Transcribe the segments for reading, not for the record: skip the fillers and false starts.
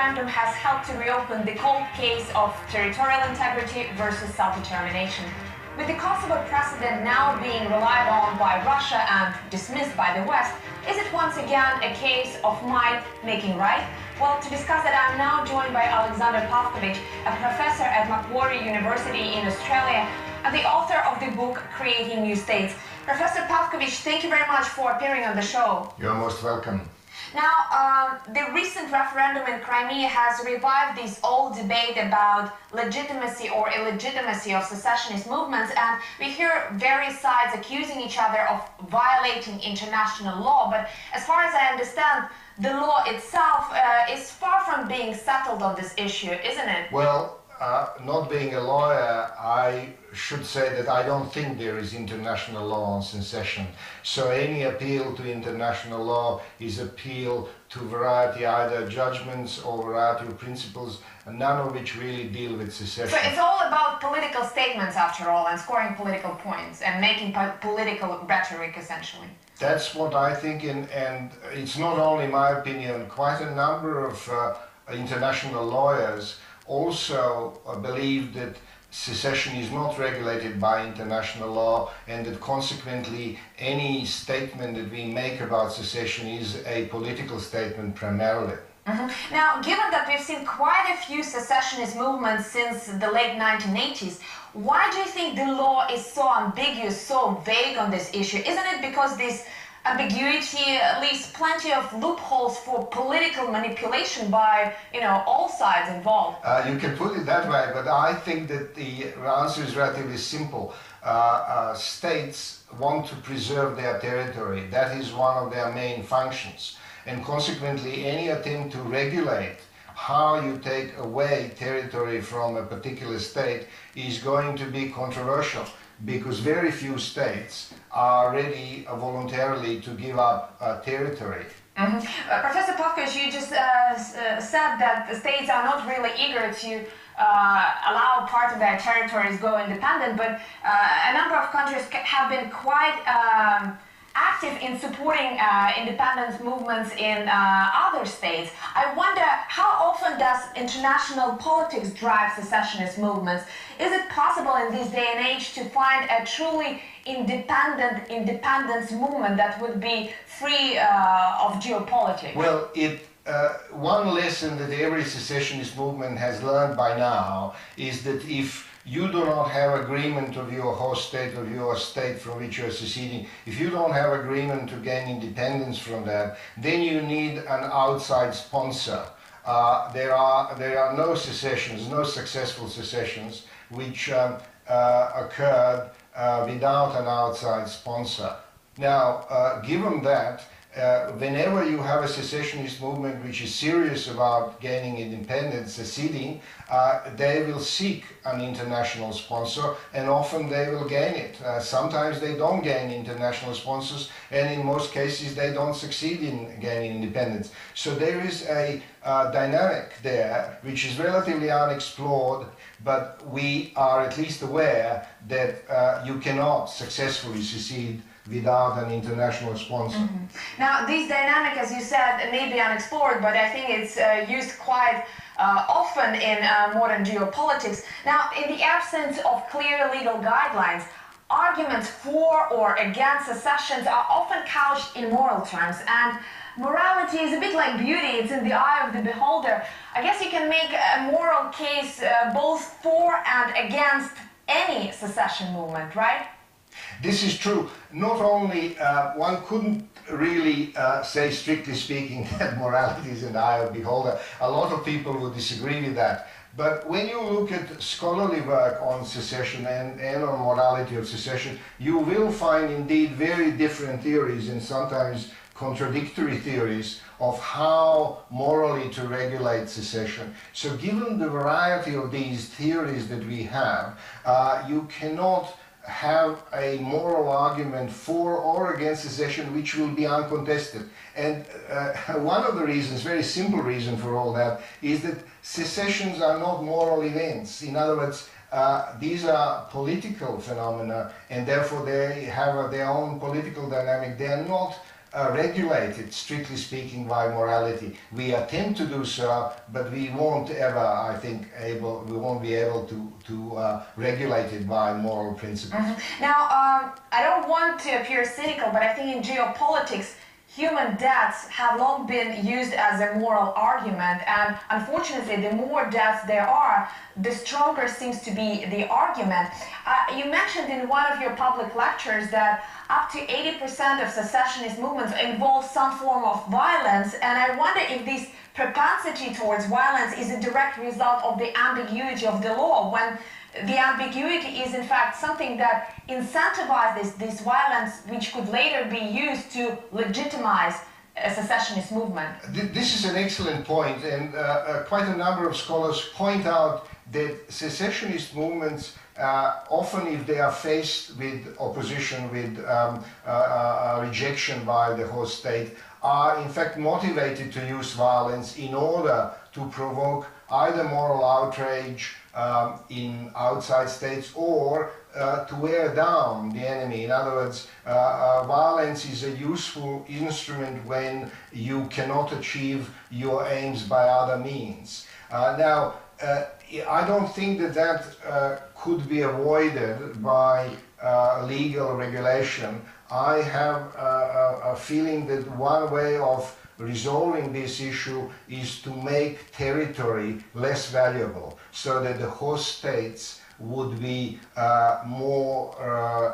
referendum has helped to reopen the cold case of territorial integrity versus self-determination. With the Kosovo precedent now being relied on by Russia and dismissed by the West, is it once again a case of might making right? Well, to discuss that, I'm now joined by Alexander Pavkovic, a professor at Macquarie University in Australia and the author of the book Creating New States. Professor Pavkovic, thank you very much for appearing on the show. You're most welcome. Now, the recent referendum in Crimea has revived this old debate about legitimacy or illegitimacy of secessionist movements, and we hear various sides accusing each other of violating international law. But as far as I understand, the law itself is far from being settled on this issue, isn't it? Well, not being a lawyer, I should say that I don't think there is international law on secession. So any appeal to international law is appeal to variety, either judgments or variety of principles, none of which really deal with secession. So it's all about political statements after all, and scoring political points and making political rhetoric essentially. That's what I think, and it's not only my opinion. Quite a number of international lawyers also believe that secession is not regulated by international law, and that consequently any statement that we make about secession is a political statement primarily. Now, given that we've seen quite a few secessionist movements since the late 1980s, why do you think the law is so ambiguous, so vague on this issue? Isn't it because this ambiguity leaves plenty of loopholes for political manipulation by, all sides involved? You can put it that way, but I think that the answer is relatively simple. States want to preserve their territory. That is one of their main functions. And consequently, any attempt to regulate how you take away territory from a particular state is going to be controversial, because very few states are ready voluntarily to give up territory. Professor Pavkovic, you just said that the states are not really eager to allow part of their territories go independent, but a number of countries have been quite active in supporting independence movements in other states. I wonder, how often does international politics drive secessionist movements? Is it possible in this day and age to find a truly independence movement that would be free of geopolitics? Well, one lesson that every secessionist movement has learned by now is that if you do not have agreement of your host state, of your state from which you are seceding, if you don't have agreement to gain independence from that, then you need an outside sponsor. There are no secessions, no successful secessions, which occurred without an outside sponsor. Now, given that, whenever you have a secessionist movement which is serious about gaining independence, seceding, they will seek an international sponsor, and often they will gain it. Sometimes they don't gain international sponsors, and in most cases they don't succeed in gaining independence. So there is a dynamic there which is relatively unexplored, but we are at least aware that you cannot successfully secede without an international sponsor. Now, this dynamic, as you said, may be unexplored, but I think it's used quite often in modern geopolitics. Now, in the absence of clear legal guidelines, arguments for or against secessions are often couched in moral terms, and morality is a bit like beauty, it's in the eye of the beholder. I guess you can make a moral case both for and against any secession movement, right? This is true. Not only, one couldn't really say, strictly speaking, that morality is in the eye of the beholder. A lot of people would disagree with that. But when you look at scholarly work on secession and on morality of secession, you will find indeed very different theories, and sometimes contradictory theories, of how morally to regulate secession. So given the variety of these theories that we have, you cannot have a moral argument for or against secession which will be uncontested. And one of the reasons, very simple reason for all that, is that secessions are not moral events. In other words, these are political phenomena, and therefore they have their own political dynamic. They are not regulated, strictly speaking, by morality. We attempt to do so, but we won't ever, I think, we won't be able to regulate it by moral principles. Now, I don't want to appear cynical, but I think in geopolitics, human deaths have long been used as a moral argument, and unfortunately, the more deaths there are, the stronger seems to be the argument. You mentioned in one of your public lectures that up to 80% of secessionist movements involve some form of violence, and I wonder if this propensity towards violence is a direct result of the ambiguity of the law, when the ambiguity is in fact something that incentivizes this violence, which could later be used to legitimize a secessionist movement. This is an excellent point, and quite a number of scholars point out that secessionist movements, often if they are faced with opposition, with rejection by the host state, are in fact motivated to use violence in order to provoke either moral outrage in outside states or to wear down the enemy. In other words, violence is a useful instrument when you cannot achieve your aims by other means. Now, I don't think that could be avoided by legal regulation. I have a feeling that one way of resolving this issue is to make territory less valuable, so that the host states would be more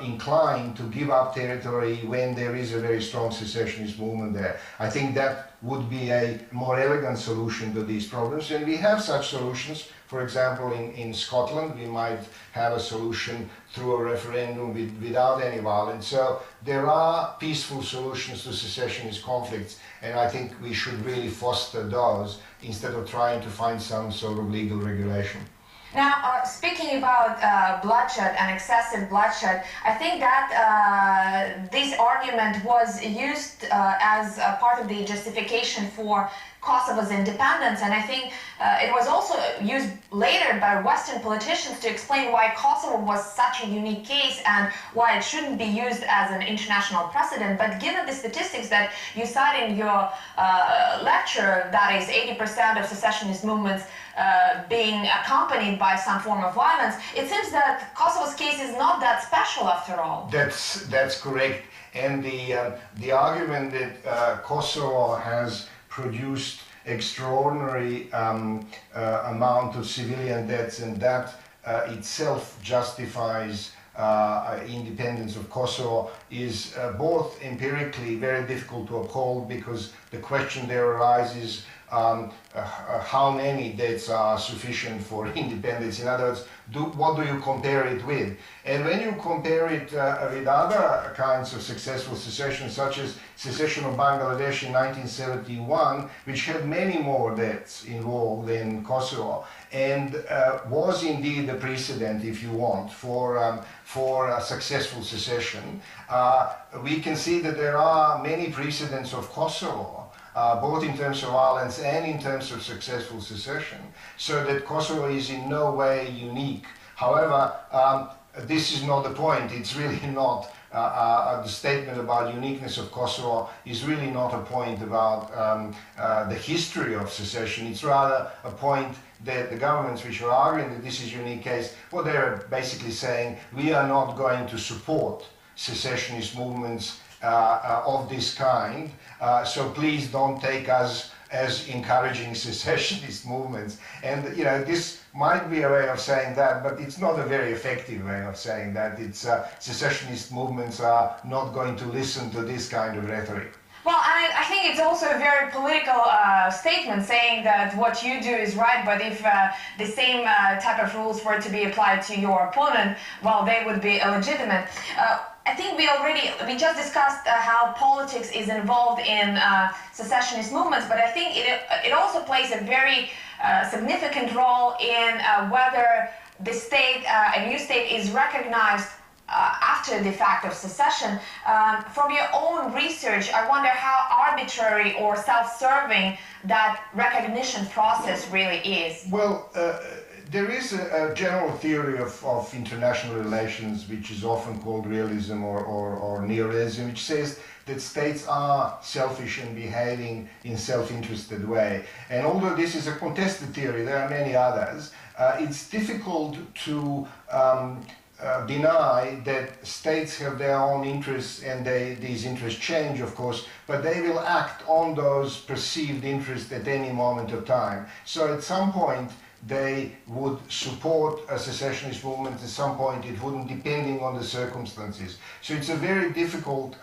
inclined to give up territory when there is a very strong secessionist movement there. I think that would be a more elegant solution to these problems, and we have such solutions. For example, in Scotland, we might have a solution through a referendum without any violence. So there are peaceful solutions to secessionist conflicts, and I think we should really foster those instead of trying to find some sort of legal regulation. Now, speaking about bloodshed and excessive bloodshed, I think that this argument was used as a part of the justification for Kosovo's independence, and I think it was also used later by Western politicians to explain why Kosovo was such a unique case and why it shouldn't be used as an international precedent. But given the statistics that you cite in your lecture, that is 80% of secessionist movements being accompanied by some form of violence, it seems that Kosovo's case is not that special after all. That's correct, and the argument that Kosovo has produced extraordinary amount of civilian deaths, and that itself justifies independence of Kosovo is both empirically very difficult to uphold, because the question there arises how many deaths are sufficient for independence. In other words, what do you compare it with? And when you compare it with other kinds of successful secession, such as secession of Bangladesh in 1971, which had many more deaths involved than Kosovo, and was indeed a precedent, if you want, for a successful secession, we can see that there are many precedents of Kosovo, both in terms of violence and in terms of successful secession, so that Kosovo is in no way unique. However, this is not the point. It's really not, the statement about uniqueness of Kosovo is really not a point about the history of secession. It's rather a point that the governments which are arguing that this is a unique case, well, they're basically saying we are not going to support secessionist movements of this kind, so please don't take us as encouraging secessionist movements. And you know, this might be a way of saying that, but it's not a very effective way of saying that. It's secessionist movements are not going to listen to this kind of rhetoric. Well, I think it's also a very political statement, saying that what you do is right, but if the same type of rules were to be applied to your opponent, well, they would be illegitimate. I think we just discussed how politics is involved in secessionist movements, but I think it also plays a very significant role in whether the state, a new state, is recognized after the fact of secession. From your own research, I wonder how arbitrary or self-serving that recognition process really is. Well, there is a general theory of international relations, which is often called realism or neorealism, which says that states are selfish and behaving in self-interested way. And although this is a contested theory, there are many others, it's difficult to deny that states have their own interests, and these interests change, of course, but they will act on those perceived interests at any moment of time. So at some point they would support a secessionist movement, at some point it wouldn't, depending on the circumstances. So it's a very difficult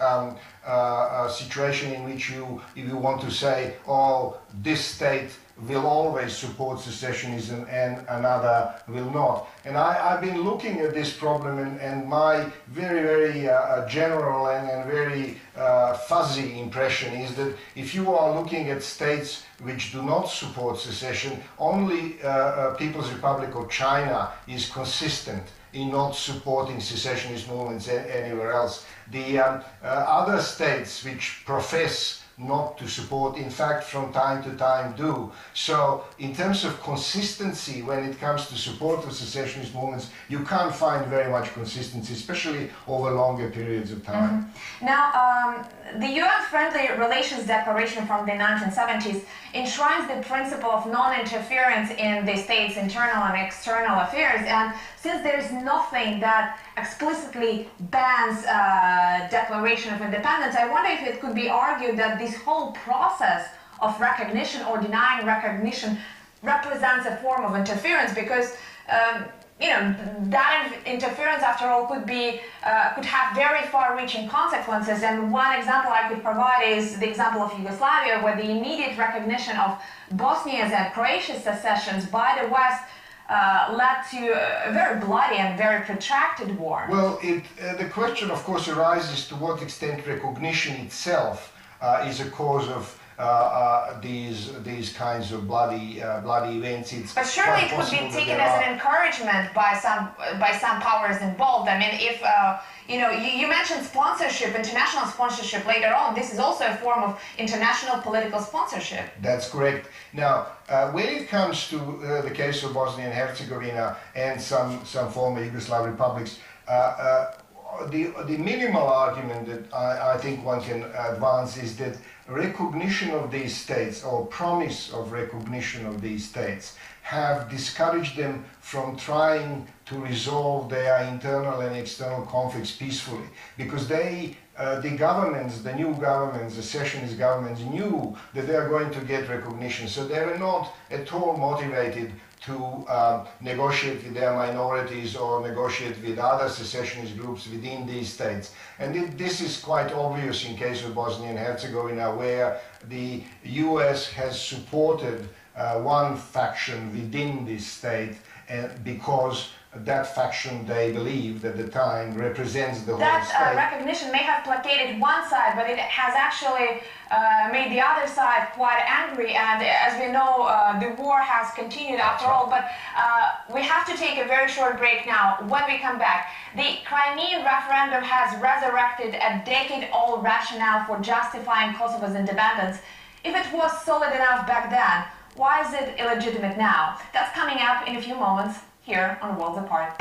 situation in which if you want to say, oh, this state will always support secessionism and another will not. And I've been looking at this problem, and my very general and very fuzzy impression is that if you are looking at states which do not support secession, only People's Republic of China is consistent in not supporting secessionist movements anywhere else. The other states which profess not to support, in fact, from time to time do. So in terms of consistency, when it comes to support of secessionist movements, you can't find very much consistency, especially over longer periods of time. Mm-hmm. Now, the UN-Friendly Relations Declaration from the 1970s enshrines the principle of non-interference in the state's internal and external affairs, and since there's nothing that explicitly bans declaration of independence, I wonder if it could be argued that this whole process of recognition or denying recognition represents a form of interference, because that interference, after all, could have very far-reaching consequences. And one example I could provide is the example of Yugoslavia, where the immediate recognition of Bosnia's and Croatia's secessions by the West led to a very bloody and very protracted war. Well, the question, of course, arises to what extent recognition itself is a cause of these kinds of bloody events. But surely it would be taken as an encouragement by some powers involved. I mean, if you mentioned sponsorship, international sponsorship later on. This is also a form of international political sponsorship. That's correct. Now, when it comes to the case of Bosnia and Herzegovina and some former Yugoslav republics, the minimal argument that I think one can advance is that recognition of these states, or promise of recognition of these states, have discouraged them from trying to resolve their internal and external conflicts peacefully, because the governments, the new governments, the secessionist governments, knew that they are going to get recognition, so they were not at all motivated to negotiate with their minorities or negotiate with other secessionist groups within these states. And this is quite obvious in case of Bosnia and Herzegovina, where the US has supported one faction within this state, because that faction, they believed at the time, represents the whole state. That recognition may have placated one side, but it has actually made the other side quite angry, and as we know, the war has continued after all. But we have to take a very short break now. When we come back, the Crimean referendum has resurrected a decade-old rationale for justifying Kosovo's independence. If it was solid enough back then, why is it illegitimate now? That's coming up in a few moments here on Worlds Apart.